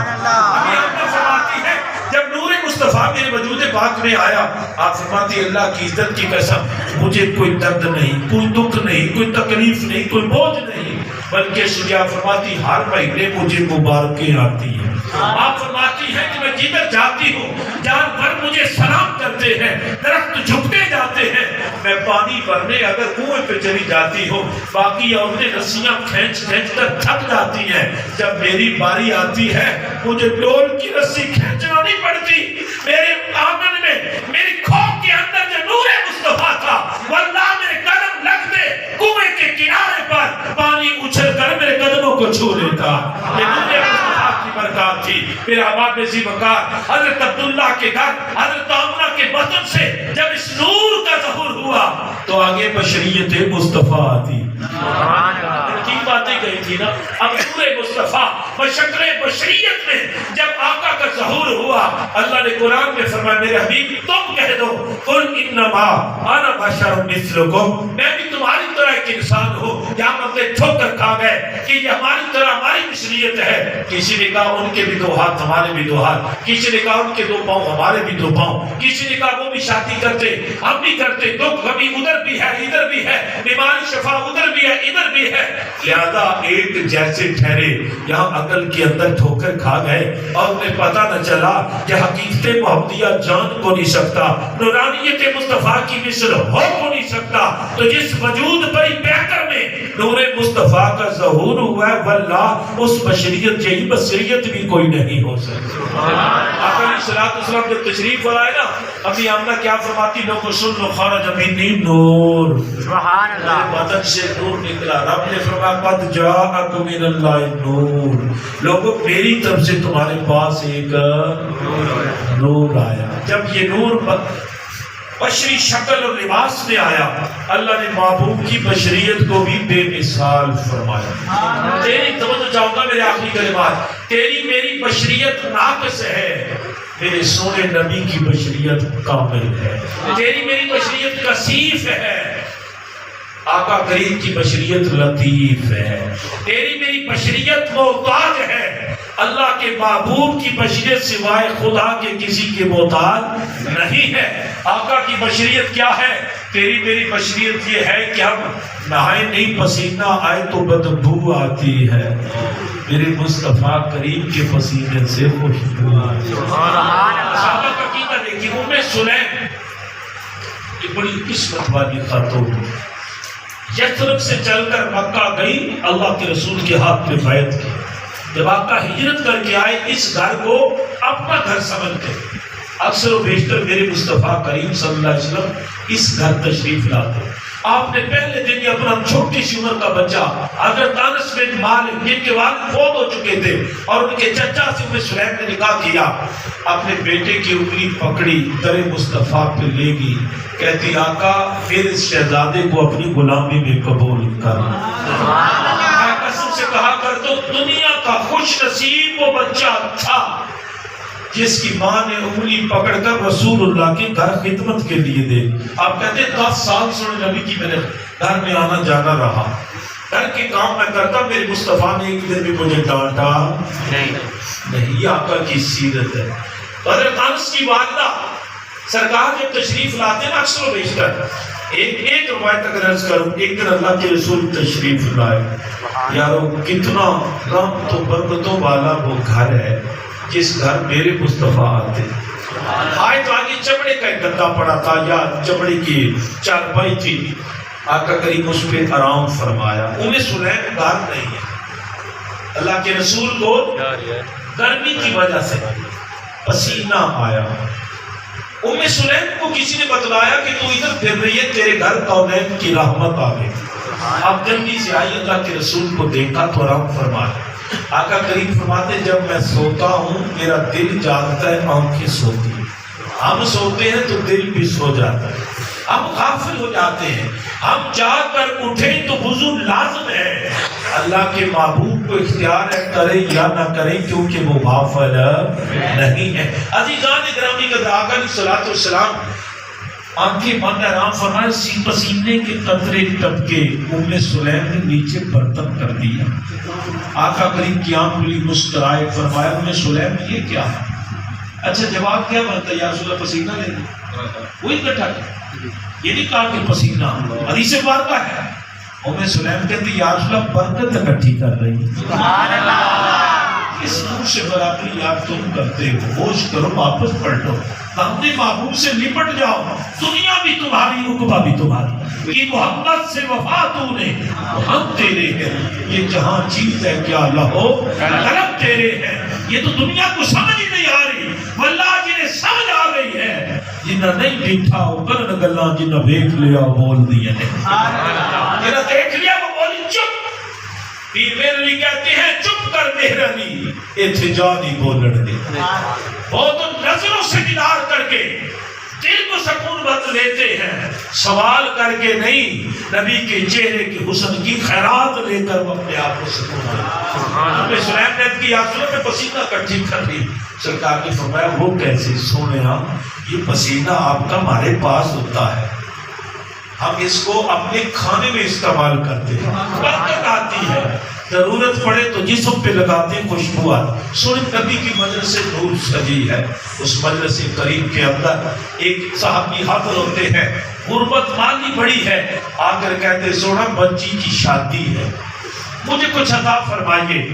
جب نور مصطفیٰ میرے وجود پاک میں آیا، آپ فرماتی اللہ کی عزت کی قسم مجھے کوئی درد نہیں، کوئی دکھ نہیں، کوئی تکلیف نہیں، کوئی بوجھ نہیں، بلکہ شجاع فرماتی ہر مہینے مجھے مبارکیں آتی ہیں. آپ فرماتی ہیں کہ میں جدھر جاتی ہوں جانور مجھے سلام کرتے ہیں، درخت جھکتے جاتے ہیں، میں پانی بھرنے اگر کنویں پہ چلی جاتی ہوں، باقی عورتیں رسیاں کھینچ کھینچ کر تھک جاتی ہیں، جب میری باری آتی ہے مجھے ڈول کی رسی کھینچنا نہیں پڑتی. میرے آنگن میں میری کھوپ کے اندر جو نور مصطفیٰ تھا، واللہ میرے قدم لگتے کنویں کے کنارے پر پانی اچھل کر میرے قدموں کو چھو لیتا. یہ نور مصطفیٰ کی برکات تھی. پھر آباد ذی وقار حضرت عبداللہ کے گھر حضرت آمنہ کے بطن سے جب اس نور کا ظہور ہوا تو آگے بشریت مصطفیٰ آتی. کی باتیں گئی تھی نا. اب نور مصطفیٰ بشکل بشریت میں جب آقا کا کا ظہور ہوا، اللہ نے قرآن میں فرمایا میرے حبیب تم کہہ دو قل انما انا بشر مثلکم، میں بھی تمہاری طرح ایک انسان ہوں۔ یہاں بندے ٹھوکر کھا گئے کہ یہ ہماری طرح ہماری بشریت ہے۔ کسی نے کہا ان کے بھی دو ہاتھ ہمارے بھی دو ہاتھ، کسی نے کہا ان کے دو پاؤں ہمارے بھی دو پاؤں، کسی نے کہا وہ بھی شادی کرتے ہم بھی کرتے، دکھ غمی ادھر بھی ہے ادھر بھی ہے، بیماری شفا ادھر بھی ہے ادھر بھی ہے، لہذا ایک جیسے ٹھہرے۔ یہاں عقل کے اندر ٹھوکر کھا گئے اور انہیں پتہ نہ چلا کہ حقیقت محمدیہ جان کو نہیں سکتا، نورانیت مصطفیٰ کی مثل ہو کو نہیں سکتا۔ تو جس وجود پر پیکر میں نور مصطفیٰ کا ظہور ہوا ہے واللہ اس بشریت یہی بصریت بھی کوئی نہیں ہو سکتی۔ آقا علیہ السلام جب تشریف لائے نا، ابھی آمنہ کیا فرماتی لوگوں سن لو خرج منی نور، سبحان اللہ، بدن سے نور نکلا۔ رب نے فرمایا قد جاءکم من اللہ نور، لوگوں میری طرف سے تمہارے پاس ایک نور آیا۔ جب یہ نور بشری شکل اور لباس میں آیا، اللہ نے محبوب کی بشریت کو بھی بے مثال فرمایا۔ تیری توجہ چاہوں گا میرے آخری کلمات، تیری میری بشریت ناقص ہے، میرے سونے نبی کی بشریت کامل ہے۔ تیری میری بشریت کثیف ہے، آقا کریم کی بشریت لطیف ہے۔ تیری میری بشریت محتاج ہے، اللہ کے محبوب کی بشریت سوائے خدا کے کسی کے محتاج نہیں ہے۔ آقا کی بشریت کیا ہے؟ تیری میری بشریت یہ ہے کہ ہم نہائے نہیں پسینہ آئے تو بدبو آتی ہے، میرے مصطفیٰ کریم کے پسینے سے خوشبو آتی ہے۔ صحابہ کا عقیدہ دیکھیے، ام سلیم یہ بڑی قسمت والی خاتون یثرب سے چل کر مکہ گئی، اللہ کے رسول کے ہاتھ میں بیعت کی۔ جب آقا ہجرت کر کے آئے اس گھر کو اپنا گھر سمجھتے، اکثر و بیشتر میرے مصطفیٰ کریم صلی اللہ علیہ وسلم اس گھر تشریف لاتے۔ آپ نے پہلے دن ہی اپنا چھوٹی سی عمر کا بچہ حضرت انس بن مالک جن کے والد فوت ہو چکے تھے اور ان کے چچا سے ام سلیم نے نکاح کیا، اپنے بیٹے کی انگلی پکڑی در مصطفیٰ پہ لے گی، کہتی آقا پھر اس شہزادے کو اپنی غلامی میں قبول کر۔ میں قسم سے کہا کر تو دنیا کا خوش نصیب وہ بچہ تھا جس کی ماں نے انگلی پکڑ کر رسول اللہ کے گھر خدمت کے لیے دے۔ آپ کہتے ہیں 10 سال سونے نبی کی میرے گھر میں آنا جانا رہا، گھر کے کام میں کرتا، میرے مصطفیٰ نے ایک دن بھی مجھے ڈانٹا نہیں۔ یہ آقا کی سیرت ہے۔ حضرت انس کی والدہ سرکار جب تشریف لاتے نا اکثر و بیشتر، ایک روایت اگر عرض کروں، ایک دن اللہ کے رسول تشریف لائے، یارو کتنا رحمت و برکتوں والا وہ گھر ہے جس گھر میرے مصطفیٰ آتے۔ آئے تو آگے چمڑے کا ایک گدا پڑا تھا یا چمڑے کی چارپائی تھی، آقا کریم اس پہ آرام فرمایا۔ ام سلیم گھر نہیں ہے، اللہ کے رسول کو گرمی کی وجہ سے پسینہ آیا۔ ام سلیم کو کسی نے بتلایا کہ تو ادھر پھر رہی ہے، تیرے گھر کونین کی رحمت آ گئی۔ اب جلدی سے آئی، اللہ کے رسول کو دیکھا تو آرام فرمایا۔ آقا کریم فرماتے جب میں سوتا ہوں میرا دل جاگتا ہے، آنکھیں سوتی ہیں، ہم سوتے ہیں تو دل بھی سو جاتا ہے، ہم غافل ہو جاتے ہیں، ہم جاگ کر اٹھیں تو وضو لازم ہے۔ اللہ کے محبوب کو اختیار ہے کریں یا نہ کریں کیونکہ وہ غافل نہیں ہے۔ عزیزان گرامی کا آقا علیہ السلام آنکھیں بند آرام فرمائے، پسینے کے قطرے ٹپکے، ام سلیم نے نیچے برتن کر دیا۔ آقا کریم کی آنکھ کھلی، مسکرائے، فرمایا ام سلیم یہ کیا ہے؟ اچھا جواب کیا بنتا ہے؟ یا رسول اللہ پسینہ لے لیں، وہی کٹھا کیا، یہ نہیں کہا کہ پسینہ حدیث پاک کا ہے۔ ام سلیم کہتی یا رسول اللہ برکت اکٹھی کر رہی، سبحان اللہ، اس نور سے برابری یاد تم کرتے ہو، ہوش کرو، واپس پلٹو، اپنے محبوب سے لپٹ جاؤ، دنیا بھی تمہاری عقبہ بھی تمہاری، کہ محمد سے وفا تو نے، ہم تیرے ہیں، یہ جہاں چیز ہے کیا لہو قلب تیرے ہیں۔ یہ تو دنیا کو سمجھ ہی نہیں آ رہی، واللہ جنہیں سمجھ آ گئی ہے، جنہیں نہیں دیکھا ہو کرن گلاں، جنہیں دیکھ لیا بول دیا نہیں، جنہیں دیکھ لیا وہ بولی چپ۔ پیر میرے لیے کہتے ہیں چپ کر مہرانی اتجا نہیں بولن دے، بہت نظروں سے دیدار کر کے دل کو سکون بخش لیتے ہیں، سوال کر کے نہیں، نبی کے چہرے کے حسن کی خیرات لے کر وہ اپنے آپ کو سکون دیتے۔ سلیم نے کی آنسوں میں پسینہ کٹھی کر لی، سرکار نے فرمایا وہ کیسے؟ سونے یہ پسینہ آپ کا ہمارے پاس ہوتا ہے، ہم اس کو اپنے کھانے میں استعمال کرتے ہیں، برکت آتی ہے، ضرورت پڑے تو جسم پہ لگاتے ہیں، خوشبو آتی۔ سونے نبی کی مجلس سے نور سجی ہے، اس مجلس کریم کے اندر ایک صحابی حاضر ہوتے ہیں، غربت مالی بڑی ہے، آ کر کہتے سونا بچی کی شادی ہے، مجھے کچھ عطا فرمائیے۔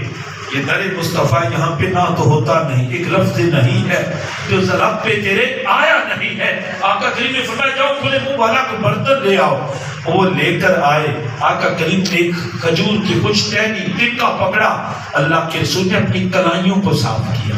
یہ در مصطفیٰ یہاں پہ نہ تو ہوتا نہیں، ایک لفظ نہیں ہے جو زبان پہ تیرے آیا نہیں ہے۔ آقا کریم نے فرمایا جاؤ کھلے منہ والا کو برتن لے آؤ، وہ لے کر آئے۔ آقا کریم نے ایک کھجور کی کچھ ٹہنی ٹکا پکڑا، اللہ کے رسول نے اپنی کلائیوں کو صاف کیا۔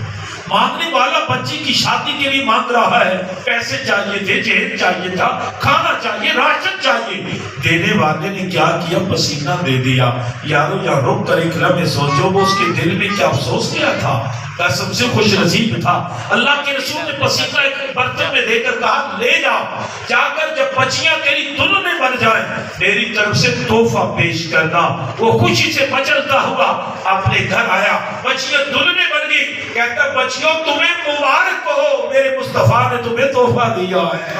مانگنے والا بچی کی شادی کے لیے مانگ رہا ہے، پیسے چاہیے تھے، جہیز چاہیے تھا، کھانا چاہیے، راشن چاہیے، دینے والے نے کیا کیا؟ پسینہ دے دیا۔ یارو یا رک کر ایک لمحے سوچو وہ اس کے دل میں کیا افسوس کیا تھا، قسم سے خوش نصیب تھا۔ اللہ کے رسول نے پسینہ ایک برتن میں دے کر کہا لے جاؤ، جا کر جب بچیاں تیری دلہنیں بن جائیں میری طرف سے تحفہ پیش کرنا۔ وہ خوشی سے مچلتا ہوا اپنے گھر آیا، بچیاں دلہنیں بن گئی، کہتا بچیوں تمہیں مبارک ہو، میرے مصطفیٰ نے تمہیں تحفہ دیا ہے۔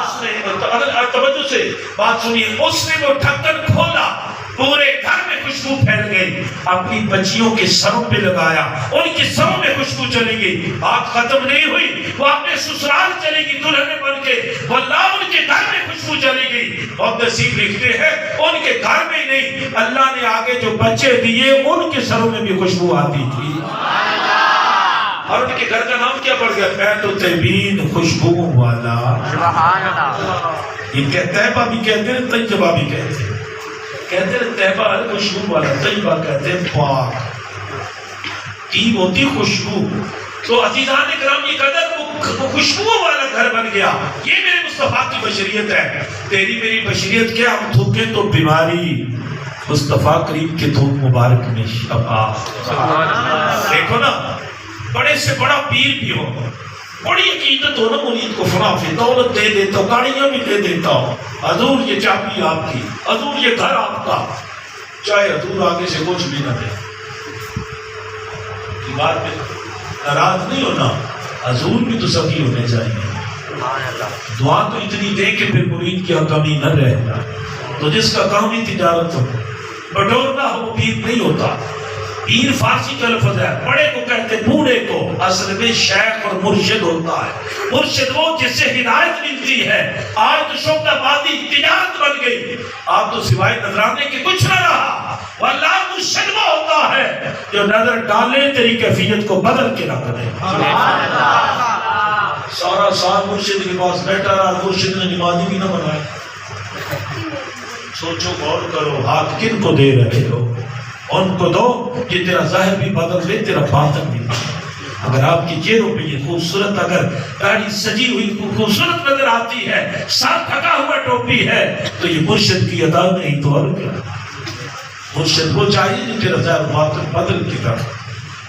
اس نے اگر توجہ سے بات سنیے، اس نے وہ ڈھکن کھولا، پورے گھر میں خوشبو پھیل گئی، اپنی بچیوں کے سروں پہ لگایا، ان کے سروں میں خوشبو چلی گئی، بات ختم نہیں ہوئی، وہ اپنے سسرال چلی گئی دلہنیں بن کے، واللہ ان کے گھر میں خوشبو چلی گئی۔ اور نصیب لکھتے ہیں ان کے گھر میں نہیں، اللہ نے آگے جو بچے دیے ان کے سروں میں بھی خوشبو آتی تھی۔ اور ان کے گھر کا نام کیا پڑ گیا؟ بیت الطیبین، خوشبو والا۔ یہ طیبہ بھی کہتے ہیں، طیبہ بھی کہتے ہیں، کہتے ہیں طیبہ خوشبو والا، طیبہ کہتے ہیں پاک، طیب ہوتی خوشبو۔ تو عزیزان اکرام یہ قدر وہ خوشبو والا گھر بن گیا۔ یہ میرے مصطفیٰ کی بشریت ہے، تیری میری بشریت کیا؟ ہم تھوکے تو بیماری، مصطفیٰ کریم کے دھوپ مبارک میں شفا۔ دیکھو نا، بڑے سے بڑا پیر بھی ہو، بڑی عقیدت ہو نا، مرید کو فنافی دولت دے دیتا ہوں، گاڑیاں بھی دے دیتا ہوں، حضور یہ چابی آپ کی، حضور یہ گھر آپ کا، چاہے حضور آگے سے کچھ بھی نہ دے، کی بات میں ناراض نہیں ہونا، حضور بھی تو سبھی ہونے چاہیے۔ دعا تو اتنی دے کہ پھر مرید کی کمی نہ رہے، تو جس کا کام ہی تجارت ہو، بٹورنا ہو، پیر نہیں ہوتا۔ پیر فارسی کا لفظ ہے، بڑے کو کہتے بوڑھے کو، اصل میں شیخ اور مرشد ہوتا ہے۔ مرشد وہ جس سے ہدایت ملتی ہے۔ آج تو شعبہ بازی تجارت بن گئی، آپ تو سوائے نظرانے کے کچھ نہ رہا۔ واللہ مرشد وہ ہوتا ہے جو نظر ڈالے تیری کیفیت کو بدل کے رکھ دے۔ سارا سال مرشد کے پاس بیٹھا رہا، مرشد نے نمازی بھی نہ بنائے۔ سوچو غور کرو، ہاتھ کن کو دے رہے ہو؟ ان کو دو کہ تیرا ظاہر بھی بدل لے، تیرا باطن بھی۔ اگر آپ کے چہروں پہ یہ خوبصورت، اگر داڑھی سجی ہوئی خوبصورت نظر آتی ہے، سر ڈھکا ہوا ٹوپی ہے، تو یہ مرشد کی ادا نہیں تو اور کیا؟ مرشد وہ چاہیے جو تیرا ظاہر باطن بدل کے رکھ۔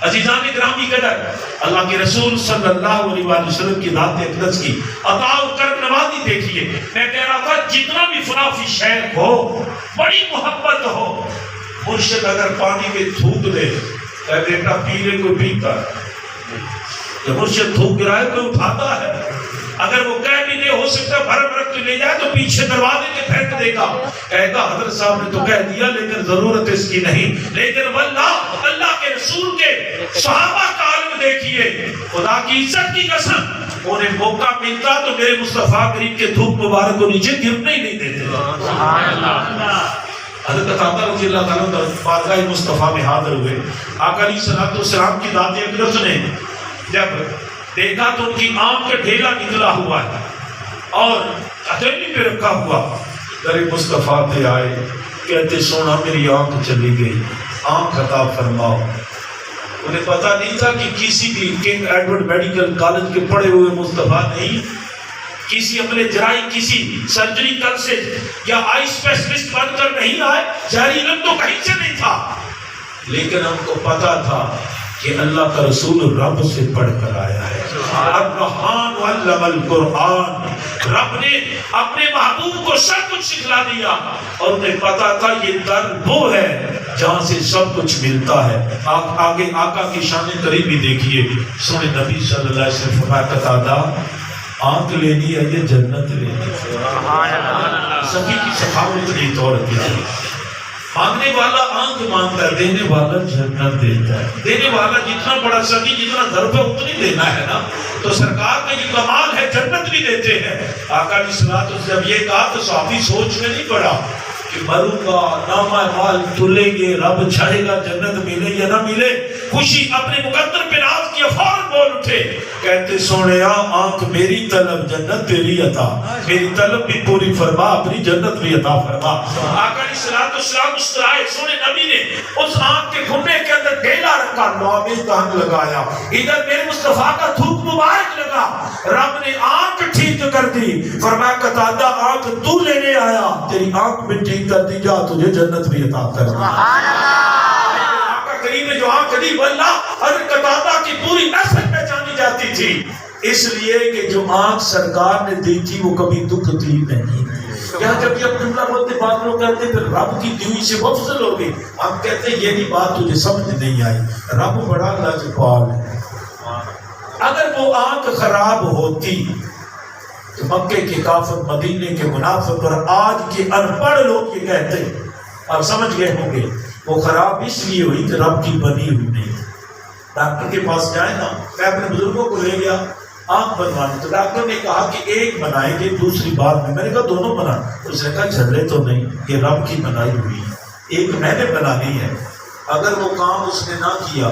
عزیزان گرامی قدر، اللہ کے رسول صلی اللہ علیہ وسلم کی ذات اقدس کی عطا و کرم نوازی دیکھیے۔ میں کہہ رہا تھا جتنا بھی فنافی شیخ ہو، بڑی محبت ہو، مرشد اگر پانی میں تھوک دے، اے بیٹا پی لے، کوئی پیتا ہے؟ جب مرشد تھوک گرائے کوئی اٹھاتا ہے؟ اگر وہ کہہ بھی دے ہو سکتا ہے بھرم رکھ کے لے جائے تو پیچھے دروازے کے پھینک دے گا، کہے گا حضرت صاحب نے تو کہہ دیا لیکن ضرورت اس کی نہیں۔ لیکن واللہ اللہ کے رسول کے صحابہ کا عالم دیکھیے، خدا کی عزت کی قسم، انہیں موقع ملتا تو میرے مصطفیٰ کریم کے دھوپ مبارک کو نیچے گرنے ہی نہیں دیتے۔ سبحان اللہ۔ حضرت عطا رضی اللہ تعالیٰ بارگاہ مصطفیٰ میں حاضر ہوئے، آقا علیہ السلام کی ذات اقدس نے جب دیکھا تو ان کی آنکھ کا ڈھیلا نکلا ہوا ہے اور ہتھیلی پہ رکھا ہوا، در مصطفیٰ پہ آئے، کہتے سونا میری آنکھ چلی گئی، آنکھ عطا فرماؤ۔ انہیں پتا نہیں تھا کہ کسی بھی کنگ ایڈورڈ میڈیکل کالج کے پڑھے ہوئے مصطفیٰ نہیں، کسی عملے جرائی، کسی سرجری کل سے یا آئی اسپیشلسٹ بن کر نہیں آئے، ظاہری علم تو کہیں سے نہیں تھا، لیکن ہم کو پتا تھا کہ اللہ کا رسول رب سے پڑھ کر آیا ہے۔ الرحمن علم القرآن، رب نے اپنے محبوب کو سب کچھ سکھلا دیا، اور انہیں پتا تھا یہ در وہ ہے جہاں سے سب کچھ ملتا ہے۔ آگے آقا کی شان قریبی دیکھیے، سنے نبی صلی اللہ علیہ وسلم فرمایا قتادہ آنکھ لینی ہے یہ جنت لینی ہے۔ سبھی کی سخاوت نہیں توڑتی ہے، مانگنے والا آنکھ مانگتا ہے، دینے والا جنت دیتا ہے۔ دینے والا جتنا بڑا سبھی جتنا ضرب ہے اتنی دینا ہے نا، تو سرکار کا یہ کمال ہے، جنت بھی دیتے ہیں۔ آقا نے صلاۃ جب یہ کہا تو صحابی سوچ میں نہیں پڑا کہ مروں گا، نامہ مال تلیں گے، رب چھڑے گا، جنت ملے یا نہ ملے۔ خوشی اپنے مقدر پہ ناز کیا، فوراً بول اٹھے کہتے سونیا آنکھ میری طلب جنت تیری عطا، میری طلب بھی پوری فرما، اپنی جنت بھی عطا فرما۔ آقا علیہ الصلوۃ والسلام مسکرائے، سونے نبی نے اس آنکھ کے گھنے کے اندر ڈھیلا رکھا، نوابی دہن لگایا، ادھر میرے مصطفیٰ کا تھوک مبارک لگا، رب نے آنکھ ٹھیک کر دی، فرمایا قتادہ آنکھ تو لینے آیا، تیری آنکھ بھی ٹھیک کر دی، جا تجھے جنت بھی عطا فرما۔ آقا کریم نے جو آنکھ دی واللہ حضرت قتادہ کی پوری نسل پہچانی جاتی تھی، اس لیے کہ جو آنکھ سرکار نے دی تھی وہ کبھی دکھتی نہیں۔ یہاں جب یہ جملہ بولتے بعض لوگ کہتے پھر رب کی دیوئی سے مفضل ہو گئی، ہم کہتے ہیں یہ نہیں بات تجھے سمجھ نہیں آئی، رب بڑا لاجواب ہے۔ اگر وہ آنکھ خراب ہوتی تو مکے کے کافر، مدینے کے منافق اور آج کے ان پڑھ لوگ یہ کہتے، آپ سمجھ گئے ہوں گے وہ خراب اس لیے ہوئی کہ رب کی بنی ہوئی نہیں۔ ڈاکٹر کے پاس جائے نا، میں اپنے بزرگوں کو لے گیا آنکھ بنوانے، تو ڈاکٹر نے کہا کہ ایک بنائیں گے دوسری بار میں نے کہا دونوں بنا، اس نے کہا جھگڑے تو نہیں، یہ رب کی بنائی ہوئی ہے، ایک میں نے بنانی ہے، اگر وہ کام اس نے نہ کیا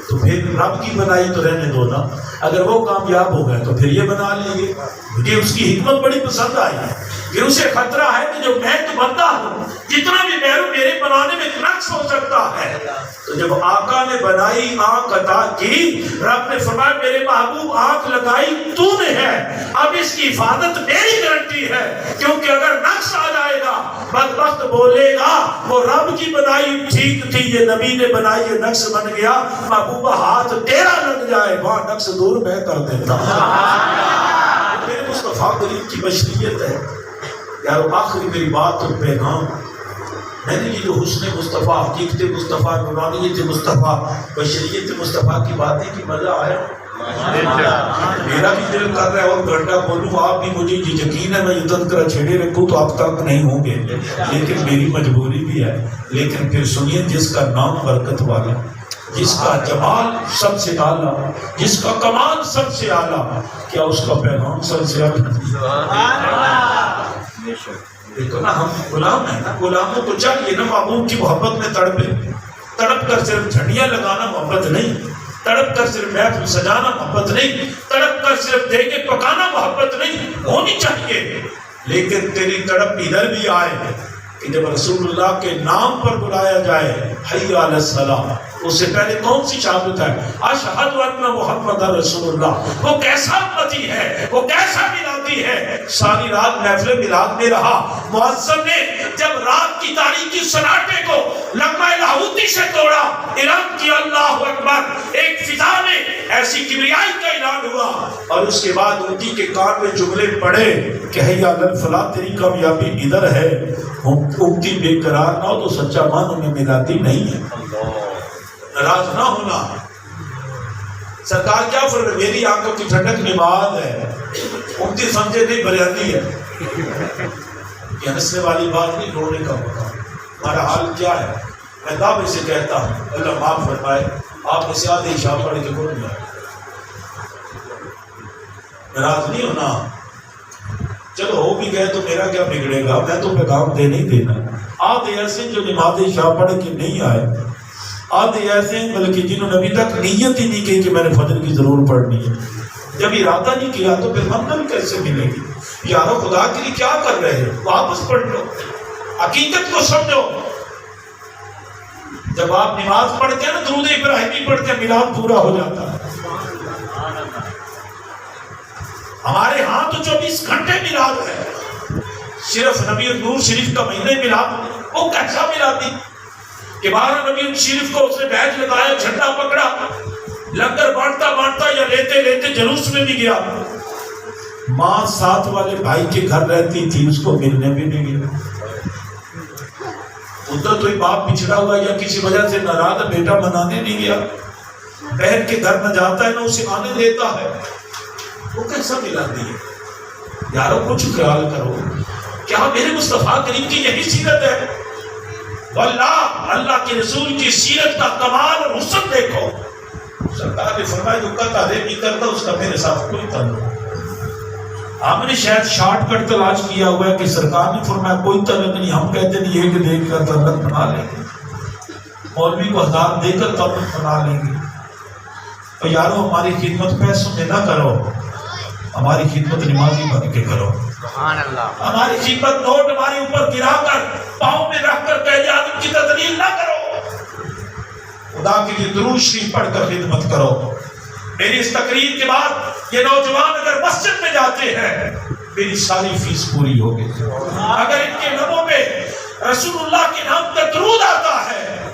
تو پھر رب کی بنائی تو رہنے دو نا، اگر وہ کامیاب ہو گئے تو پھر یہ بنا لیں گے۔ مجھے اس کی حکمت بڑی پسند آئی ہے کہ اسے خطرہ ہے کہ جو میں تو بندہ ہوں، جتنا بھی میں میرے بنانے میں نقص ہو سکتا ہے۔ تو جب آقا نے بنائی آنکھ عطا کی، رب نے فرمایا میرے محبوب آنکھ لگائی تو نے ہے، اب اس کی حفاظت میری گارنٹی ہے، کیونکہ اگر نقص آ جائے گا بدبخت بولے گا وہ رب کی بنائی ٹھیک تھی، یہ نبی نے بنائی یہ نقص بن گیا، محبوبہ ہاتھ تیرا لگ جائے وہاں نقص دور میں کر دیتا ہوں۔ میرے مصطفیٰ کریم کی بشریت ہے یار، آخری میری بات اور پیغام، میں نے یہ جو حسن مصطفیٰ، حقیقت مصطفیٰ، نورانیت مصطفیٰ، بشریت مصطفیٰ کی باتیں کی مزہ آیا، میرا بھی دل کر رہا ہے اور گھنٹہ بولوں، آپ بھی مجھے یقین ہے میں یہ تذکرہ چھیڑے رکھوں تو آپ تک نہیں ہوں گے، لیکن میری مجبوری بھی ہے۔ لیکن پھر سنیے، جس کا نام برکت والا، جس کا جمال سب سے اعلیٰ، جس کا کمال سب سے اعلیٰ، کیا اس کا پیغام سب سے دیکھو نا، ہم غلام ہیں نا، غلاموں کو چاہیے نا محبوب کی محبت میں تڑپے، تڑپ کر صرف جھنڈیاں لگانا محبت نہیں، تڑپ کر صرف محفل سجانا محبت نہیں، تڑپ کر صرف دیگے پکانا محبت نہیں، ہونی چاہیے۔ لیکن تیری تڑپ ادھر بھی آئے کہ جب رسول اللہ کے نام پر بلایا جائے حی علی الصلاۃ، اس سے پہلے کون سی شہادت ہے؟ اشہد ان محمد رسول اللہ۔ وہ کیسا امتی ہے، وہ کیسا میلادی ہے، ساری رات محفل میلاد میں رہا۔ مؤذن نے جب رات کی تاریکی سناٹے کو لمحہ لاہوتی سے توڑا، اعلان کیا اللہ اکبر، ایک فضا میں ایسی کبریائی کا اعلان ہوا، اور اس کے بعد اونٹی کے کان میں جملے پڑے کہ حی علی الفلاح، تیری کامیابی ادھر ہے، اونٹی بے قرار نہ ہو تو سچا مانو میں میلادی نہیں ہے، ناراض نہ ہونا۔ سرکار کیا فرمائے، میری آنکھوں کی ٹھنڈک نماز ہے، اونٹی سمجھے نہیں بریانی ہے، یہ ہنسنے والی بات نہیں، رونے کا ہوتا۔ ہمارا حال کیا ہے؟ میں دعوے سے کہتا ہوں اللہ معاف فرمائے، آپ نے سے آدھے شاہ پڑھ کے کون جائے، ناراض نہیں ہونا۔ چلو ہو بھی گئے تو میرا کیا بگڑے گا، میں تو پیغام دے نہیں دینا۔ آدھے ایسے جو نماز شاہ پڑھ کے نہیں آئے، آدھے ایسے بلکہ جنہوں نے ابھی تک نیت ہی نہیں کی کہ میں نے فجر کی ضرور پڑھنی ہے، جب ارادہ نہیں کیا تو پھر منزل کیسے ملے گی؟ یارو خدا کے لیے کیا کر رہے ہو، واپس پڑھ لو، حقیقت کو سمجھو۔ جب آپ نماز پڑھتے ہیں نا، درود ابراہیمی پڑھتے ہیں، میلاد پورا ہو جاتا ہے۔ ہمارے ہاں تو 24 گھنٹے میلاد ہے، صرف نبی نور شریف کا مہینے میلاد، وہ کیسا میلادی؟ کہ 12 نبی شریف کو اس نے بیج لگایا، جھنڈا پکڑا، لنگر بانٹتا بانٹتا یا لیتے لیتے جلوس میں بھی گیا. ماں ساتھ والے بھائی کے گھر رہتی تھی، اس کو ملنے بھی نہیں گیا. ادھر تو باپ بچھڑا ہوا یا کسی وجہ سے ناراض ہے، بیٹا منانے نہیں گیا. بہن کے گھر نہ جاتا ہے نہ اسے آنے دیتا ہے. وہ کیسا ملاتی ہے؟ یارو کچھ خیال کرو. کیا میرے مصطفیٰ کریم کی یہی سیرت ہے؟ واللہ اللہ کے رسول کی سیرت کا کمال اور حسن دیکھو. سرکار نے فرمایا جو قطع دے بھی کرتا اس کا میرے ساتھ کوئی تعلق. ہم نے شاید شارٹ کٹ تلاش کیا ہوا ہے کہ سرکار نے فرمایا کوئی تعلق نہیں. ہم کہتے نہیں یہ کہ دیکھ کر تعلق بنا لیں گے، مولوی کو 1000 دے کر تعلق بنا لیں گے. تو یارو ہماری خدمت پیسوں میں نہ کرو، ہماری خدمت نمازی بن کے کرو. سبحان اللہ. ہماری خدمت نوٹ ہمارے اوپر گرا کر پاؤں میں رکھ کر قائد اعظم کی تدلیل نہ کرو. خدا کے لیے درود شریف پڑھ کر خدمت کرو. میری اس تقریر کے بعد یہ نوجوان اگر مسجد میں جاتے ہیں میری ساری فیس پوری ہوگی. اگر ان کے لبوں پہ رسول اللہ کے نام کا درود آتا ہے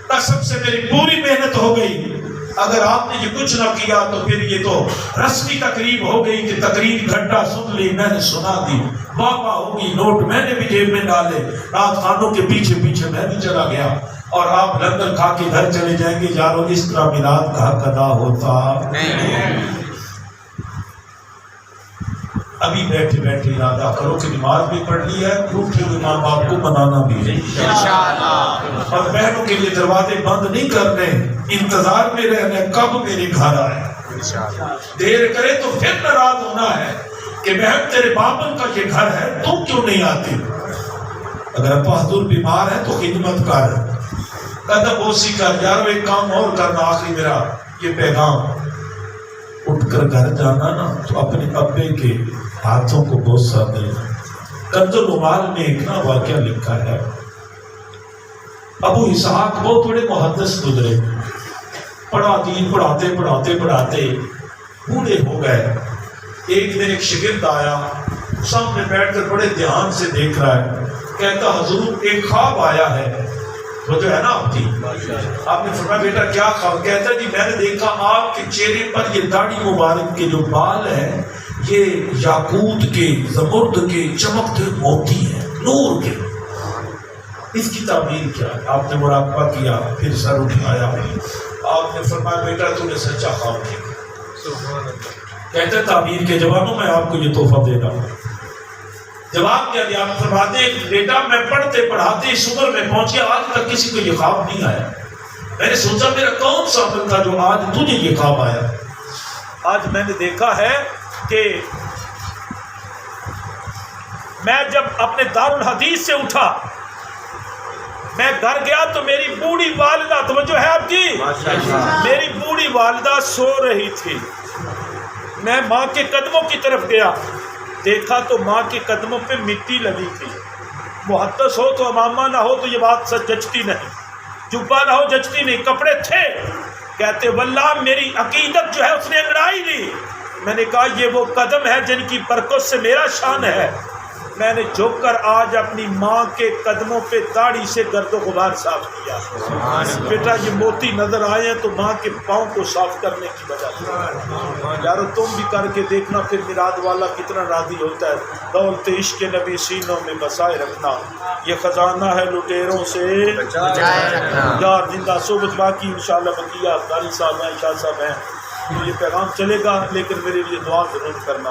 قسم سے میری پوری محنت ہو گئی. اگر آپ نے یہ کچھ نہ کیا تو پھر یہ تو رسمی تقریب ہو گئی کہ تقریر گھنٹہ سن لی، میں نے سنا دی، واہ واہ ہوگی، نوٹ میں نے بھی جیب میں ڈالے، رات خانوں کے پیچھے پیچھے میں بھی چلا گیا، اور آپ لنگر کھا کے گھر چلے جائیں گے. یارو اس طرح میلاد کا حق ادا ہوتا نہیں. ابھی بیٹھے بیٹھے ارادہ کرو کہ نماز بھی پڑھ لی ہے، روٹھے ہوئے ماں باپ کو منانا بھی ہے انشاءاللہ، اور بہنوں کے لیے دروازے بند نہیں کرنے، انتظار میں رہنا کب میرے گھر آئے. دیر کرے تو پھر ناراض ہونا ہے کہ بہن تیرے باپن کا یہ گھر ہے تم کیوں نہیں آتی. اگر ابا حضور بیمار ہے تو خدمت کر، قدم بوسی کر. یارو ایک کام اور کرنا، آخری میرا یہ پیغام، اٹھ کر گھر جانا نا تو اپنے ابے کے ہاتھوں کو بوسہ دے. کنز العمال میں ایک نا واقعہ لکھا ہے. ابو اسحاق بہت بڑے محدث گزرے، پڑھا دین پڑھاتے پڑھاتے پڑھاتے بوڑھے ہو گئے. ایک دن ایک شاگرد آیا، سامنے بیٹھ کر بڑے دھیان سے دیکھ رہا ہے. کہتا حضور ایک خواب آیا ہے. وہ جو ہے نا آپ کی، آپ نے فرمایا بیٹا کیا خواب؟ کہتا ہے جی میں نے دیکھا آپ کے چہرے پر یہ داڑھی مبارک کے جو بال ہیں یہ یاقوت کے، زمرد کے چمکتے موتی ہیں، نور کے. اس کی تعبیر کیا ہے؟ آپ نے مراقبہ کیا، پھر سر اٹھایا، آپ نے فرمایا بیٹا تو نے سچا خواب دیکھا. کہتے ہیں تعبیر کے جوابوں میں آپ کو یہ تحفہ دے رہا ہوں. جواب کیا دیا؟ آپ فرماتے بیٹا میں پڑھتے پڑھاتے اس عمر میں پہنچ گیا، آج تک کسی کو یہ خواب نہیں آیا. میں نے سوچا میرا کون سا عمل تھا جو آج تجھے یہ خواب آیا. آج میں نے دیکھا ہے کہ میں جب اپنے دارالحدیث سے اٹھا، میں گھر گیا تو میری بوڑھی والدہ، توجہ ہے آپ کی، میری بوڑھی والدہ سو رہی تھی. میں ماں کے قدموں کی طرف گیا، دیکھا تو ماں کے قدموں پہ مٹی لگی تھی. محدث ہو تو امامہ نہ ہو تو یہ بات سچ جچتی نہیں، جبہ نہ ہو جچتی نہیں، کپڑے تھے. کہتے واللہ میری عقیدت جو ہے اس نے انگڑائی لی. میں نے کہا یہ وہ قدم ہے جن کی برکت سے میرا شان ہے. میں نے جھک کر آج اپنی ماں کے قدموں پہ داڑھی سے گرد و غبار صاف کیا. بیٹا یہ موتی نظر آئے ہیں تو ماں کے پاؤں کو صاف کرنے کی وجہ سے. یارو تم بھی کر کے دیکھنا پھر میلاد والا کتنا راضی ہوتا ہے. دولت عشق نبی سینوں میں بسائے رکھنا، یہ خزانہ ہے لٹیروں سے بچائے رکھنا. یار زندہ صحبت باقی انشاءاللہ بقیہ قاری صاحب ہیں، شاہ صاحب ہیں. یہ پیغام چلے گا لیکن میرے لیے دعا ضرور کرنا.